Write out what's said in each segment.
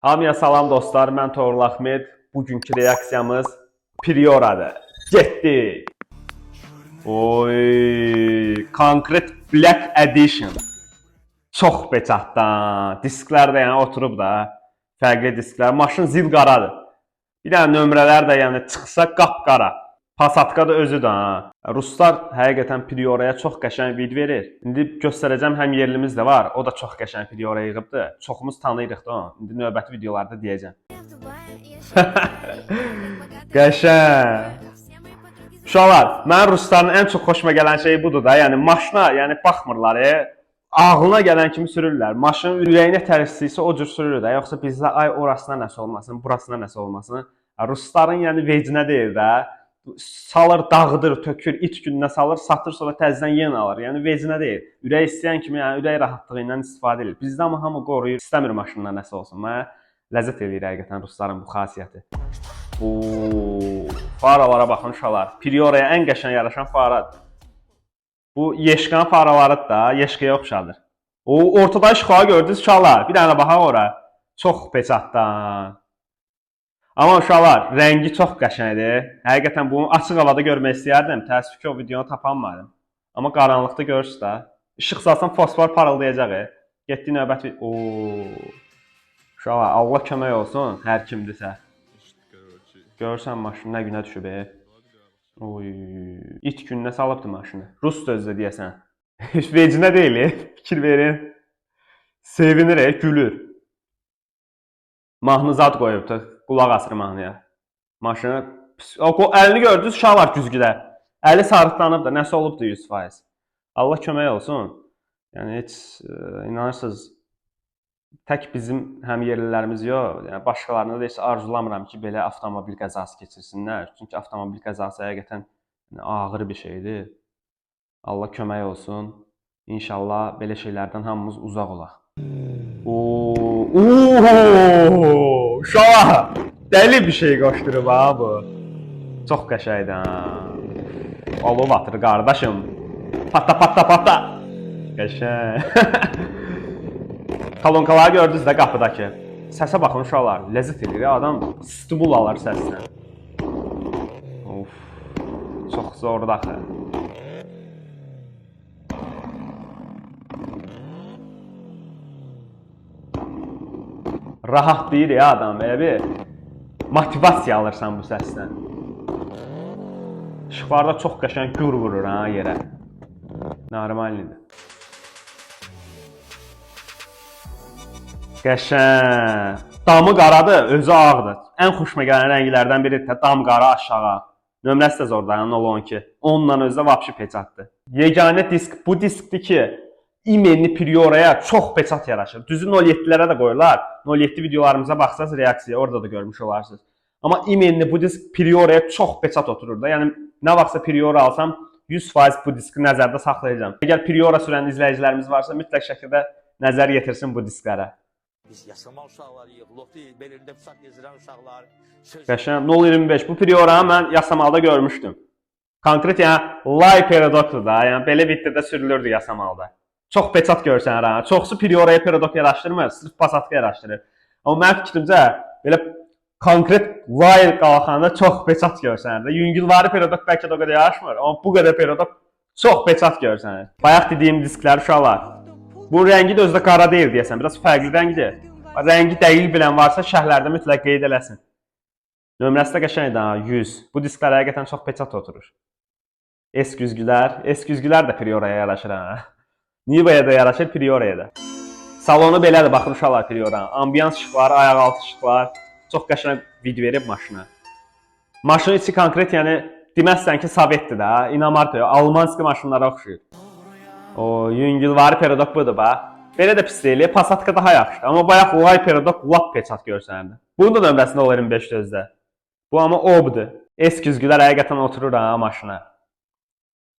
Hamıya salam dostlar, mən Toğrul Ahmed. Bugünkü reaksiyamız Priora'dır. Getdi. Oy, Concrete Black Edition. Çox beçatdan. Disklər də yəni oturub da. Fərqli disklər. Maşın zil qaradır. Bir dənə nömrələr də yəni çıxsa qapqara. Pasatka da özü də ha. Ruslar həqiqətən Priora'ya çox qəşəng vid verir. İndi göstərəcəm, həm yerlimiz də var. O da çox qəşəng Priora yığıbdı. Çoxumuz tanıyırıq da onu. İndi növbəti videolarda deyəcəm. Qəşəng. Uşaqlar, mən rusların ən çox xoşuma gələn şey budur da. Yəni maşına, yəni baxmırlar. Ağlına gələn kimi sürürlər. Maşının ürəyinə tərsliysə o cür sürür də. Yoxsa bizdə ay orasına nəsə olmasın, burasına nəsə olmasın. Rusların yəni vecinə deyil də. Salır, dağıdır, tökür, iç gününə salır, satır, sonra təzədən yenə alır. Yəni vecinə deyil. Ürək istəyən kimi, yəni ürək rahatlığı ilə istifadə edir. Bizdə amma hamı qoruyur, istəmir maşınla nəsə olsun. Mənə ləzzət eləyir həqiqətən rusların bu xasiyyəti. Faralara baxın uşaqlar. Priora'ya ən qəşəng yaraşan faradır. Bu Yeşkan faralarıdır da, Yeşkaya oxşadır. Ortada işıqağı gördünüz uşaqlar. Bir dənə baxaq ora. Çox peçatdan. Amma uşaqlar, rəngi çox qəşəngdir. Həqiqətən bunu açıq havada görmək istəyərdim. Təəssüf ki, o videonu tapanmadım. Amma qaranlıqda görürsünüz də. İşıq salsam fosfor parıldayacaq. Getdi növbəti. Uşaqlar, Allah kömək olsun hər kimdirsə. Görürsən maşın nə günə düşüb. İt gününə salıbdı maşını. Rus sözü deyəsən. Heç vecinə deyil, fikir verin. Sevinir, gülür. Mahnı zad qoyubdu. Qulaq asır mahnıya. Maşını, əlini gördünüz uşaqlar güzgüdə. Əli sarıqlanıb da, nəsə olubdu 100%. Allah kömək olsun. Yəni heç inanırsınız, tək bizim həm yerlilərimiz yox, yəni başqalarına da heç arzulamıram ki, belə avtomobil qəzası keçirsinlər. Çünki avtomobil qəzası həqiqətən ağır bir şeydir. Allah kömək olsun. İnşallah belə şeylərdən hamımız uzaq olaq. Uşaqlar, dəli bir şey qoşdurub ha bu. Çox qəşəngdir ha. Alov atır qardaşım. Patla patla patla. Qəşəng. Kolonkaları gördünüz də qapıdakı. Səsə baxın uşaqlar, ləzzət edir. Adam stimul alır səslə. Of. Çox zordur axı. Rahat deyir ya adam, elə bir motivasiya alırsan bu səsdən. İşıqlarda çox qəşəng gür vurur ha yerə. Normaldir. Qəşəng. Damı qaradır, özü ağdır. Ən xoşuma gələn rənglərdən biri də dam qara aşağı. Nömrəsi də zordur, 012. Onunla özü də vapşı peçatdır. Yeganə disk bu diskdir ki, imenli Priora'ya çox peçat yaraşır. Düzü 07'lərə də qoyurlar. 07 videolarımıza baxsanız reaksiya orada da görmüş olarsınız. Amma imenli bu disk Priora'ya çox peçat oturur da. Yəni nə vaxtsa Priora alsam 100% bu diski nəzərdə saxlayacağam. Əgər Priora sürən izləyicilərimiz varsa mütləq şəkildə nəzər yetirsin bu disklərə. Biz yasama uşaqlarıyıq, loti belində bıçaq gezirən uşaqlar. Qəşəng 025 bu Prioranı mən yasamalda görmüşdüm. Konkret yəni live perodokdur da. Yəni belə viddə sürülürdü yasamalda. Çox peçat görsənir ha. Çoxsu Priora'ya perodok yaraşdırmır, sırf Passat'a yaraşdırır. Amma mənim fikrimcə belə konkret live qalxanda çox peçat görsənir. Yüngülvari perodok bəlkə də o qədər yaraşmır, amma bu qədər perodok çox peçat görsənir. Bayaq dediyim disklər uşaqlar. Bu rəngi də özdə qara deyil deyəsən, biraz fərqli rəngdir. Rəngi dəqiq bilən varsa şərhlərdə mütləq qeyd eləsin. Nömrəsi də qəşəngdir ha, 100. Bu disklər həqiqətən çox peçat oturur. S-güzgülər də Priora'ya yaraşır ha. Niva'ya da yaraşır, Priora'ya da. Salonu belədir, baxın uşaqlar Priora'nın. Ambiyans işıqları, ayaqaltı işıqlar. Çox qəşəng vid verib maşına. Maşının içi konkret, yəni deməzsən ki, Sovetdir da, İnamarka, Almanski maşınlara oxşuyur. O yüngülvari perodok budur bax. Belə də pis deyil, Passatka daha yaxşıdır. Amma bayaq live perodok lap peçat görsənirdi. Bunun da nömrəsində 025 özdə. Bu amma obdur. S-güzgülər həqiqətən oturur ha maşına.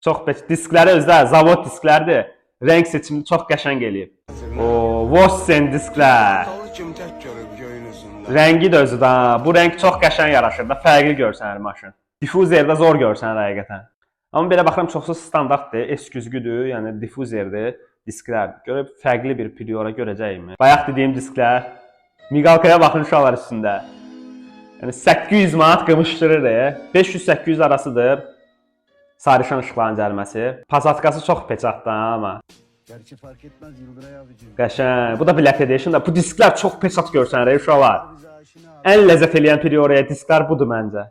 Çox peçat. Diskləri özdə zavod disklərdir. Rəng seçimini çox qəşəng eləyib. Vossen disklər. Rəngi də özü də. Bu rəng çox qəşəng yaraşır da, fərqli görsənir maşın. Difuzerdə zor görsənir həqiqətən. Amma belə baxıram çoxsu standartdır, S-güzgüdür, yəni difuzerdir, disklərdir. Görüb fərqli bir Priora görəcəyimi. Bayaq dediyim disklər Miqalkaya baxın uşaqlar üstündə. Yəni 800 manat qımışdırır. 500-800 arasıdır. Sarışın ışıqların gəlməsi. Pasatkası çox peçatda amma. Gerçi fark etmez Yıldıray abicim. Qəşəng. Bu da Black Edition da. Bu disklər çox peçat görsənir uşaqlar. Bize aşina Ən ləzzət eləyən Priora'ya disklər budur məncə.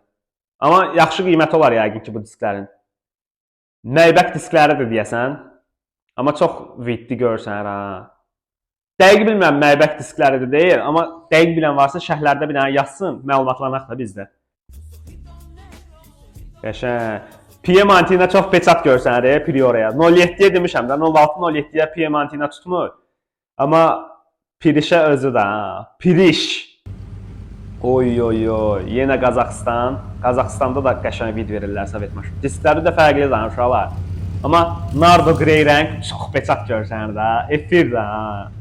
Amma yaxşı qiyməti olar yəqin ki bu disklərin. Maybach diskləridir deyəsən. Amma çox viddi görsən ha. Dəqiq bilmirəm Maybach diskləridir deyil, amma dəqiq bilən varsa şərhlərdə bir dənə yazsın, məlumatlanaq da bizdə. Qəşəng. Piemontina çox peçat görsənir Priora'ya. 07-yə demişəm də, 06-07-yə Piemontina tutmur. Amma Pirişə özü də ha. Piriş. Oy oy oy. Yenə Qazaxıstan. Qazaxıstanda da qəşəng vid verirlər Sovet maşını. Diskləri də fərqli danışırlar. Amma Nardo Grey rəng çox peçat görsənir də. Efir də ha.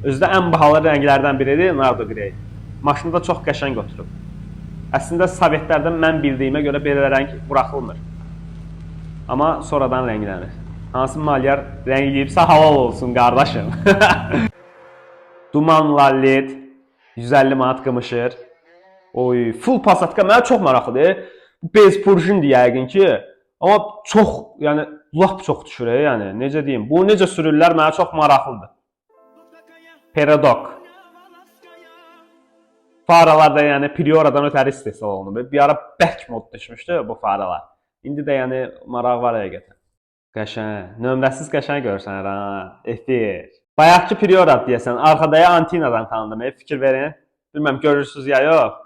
Özü də ən bahalı rənglərdən biridir Nardo Grey. Maşını da çox qəşəng oturub. Əslində Sovetlərdən mən bildiyimə görə belə rəng buraxılmır. Amma sonradan rənglənir. Hansı malyar rəngləyibsə halal olsun qardaşım. Dumanla led 150 manat qımışır. Oy, full Passatka mənə çox maraqlıdır. Bu bez purjindir yəqin ki. Amma çox, yəni lap çox düşür, yəni necə deyim. Bu necə sürürlər mənə çox maraqlıdır. Peradok. Faralar da yəni Priora'dan ötəri istehsal olunub. Bir ara bərk mod düşmüşdü bu faralar. İndi də yəni maraq var həqiqətən. Qəşəng, nömrəsiz qəşəng görsən ha. Efir. Bayaqki Priora deyəsən, arxadaya Antinadan tanıdım. Fikir verin. Bilməm görürsüz ya yox.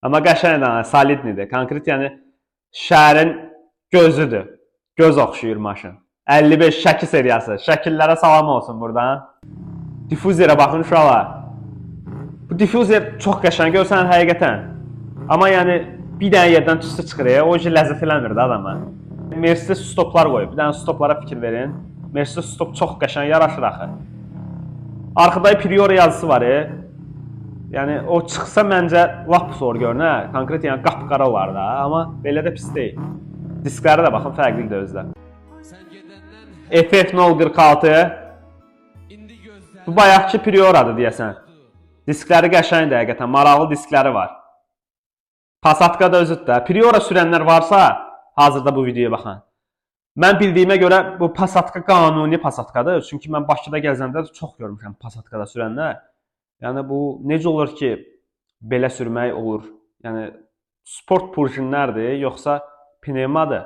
Amma qəşəngdir ha, solidnidir. Konkret yəni şəhərin gözüdür. Göz oxşuyur maşın. 55 şəkil seriyası. Şəkillərə salam olsun buradan. Diffuzerə baxın uşaqlar. Bu diffuzer çox qəşəng görsən həqiqətən. Amma yəni bir dənə yerdən tüstü çıxır, o işi ləzzət eləmir də adama. Mercedes stoplar qoyub. Bir dənə stoplara fikir verin. Mercedes stop çox qəşəng yaraşır axı. Arxada Priora yazısı var. Yəni o çıxsa məncə lap zor görünər. Konkret yəni qapqara olar da, amma belə də pis deyil. Diskləri də baxın fərqlidir özdə. FF046. Bu bayaqki Priora'dır deyəsən. Diskləri qəşəngdir həqiqətən, maraqlı diskləri var. Passatka da özüdür də. Priora sürənlər varsa, hazırda bu videoya baxın. Mən bildiyimə görə bu Passatka qanuni Passatkadır. Çünki mən Bakıda gəzəndə çox görmüşəm Passatkada sürənlər. Yəni bu necə olur ki, belə sürmək olur? Yəni sport purjinlərdir, yoxsa pnevmadır?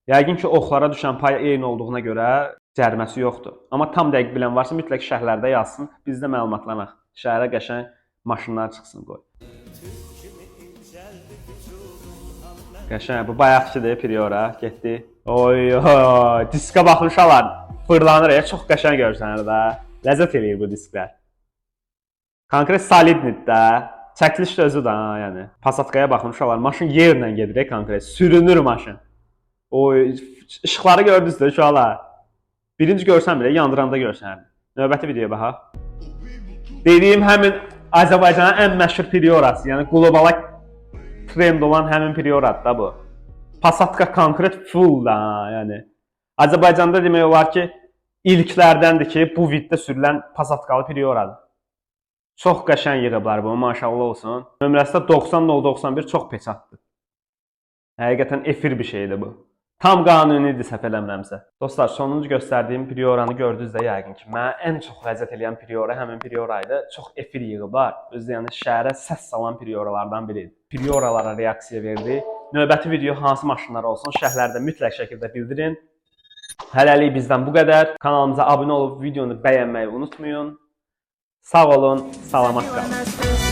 Yəqin ki, oxlara düşən pay eyni olduğuna görə cəriməsi yoxdur. Amma tam dəqiq bilən varsa mütləq şərhlərdə yazsın, biz də məlumatlanaq. Şəhərə qəşəng maşınlar çıxsın qoy. Qəşəng, bu bayaqçıdır Priora, getdi. Oy oy, diska baxın uşaqlar, fırlanır, çox qəşəng görsənir də. Ləzzət eləyir bu disklər. Konkret solidnidir də. Çəkiliş də özü də ha, yəni. Passatkaya baxın uşaqlar, maşın yerlə gedir konkret, sürünür maşın. Oy, işıqları gördünüz də uşaqlar. Birinci görsən belə, yandıranda görsən. Növbəti videoya baxaq. Dediyim həmin Azərbaycanın ən məşhur Priorası, yəni qlobala trend olan həmin Prioradır da bu. Passatka konkret full da, yəni. Azərbaycanda demək olar ki, ilklərdəndir ki, bu viddə sürülən Passatkalı Prioradır. Çox qəşəng yığıblar bu, maşallah olsun. Nömrəsi də 90-091 çox peçatdır. Həqiqətən efir bir şeydir bu. Tam qanunidir səhv eləmirəmsə. Dostlar, sonuncu göstərdiyim Prioranı gördünüz də yəqin ki, mənə ən çox ləzzət eləyən Priora həmin Priora idi. Çox efir yığıblar. Özü yəni şəhərə səs salan Prioralardan biridir. Prioralara reaksiya verdi. Növbəti video hansı maşınlar olsun, şərhlərdə mütləq şəkildə bildirin. Hələlik bizdən bu qədər. Kanalımıza abunə olub videonu bəyənməyi unutmayın. Sağ olun, salamat qalın.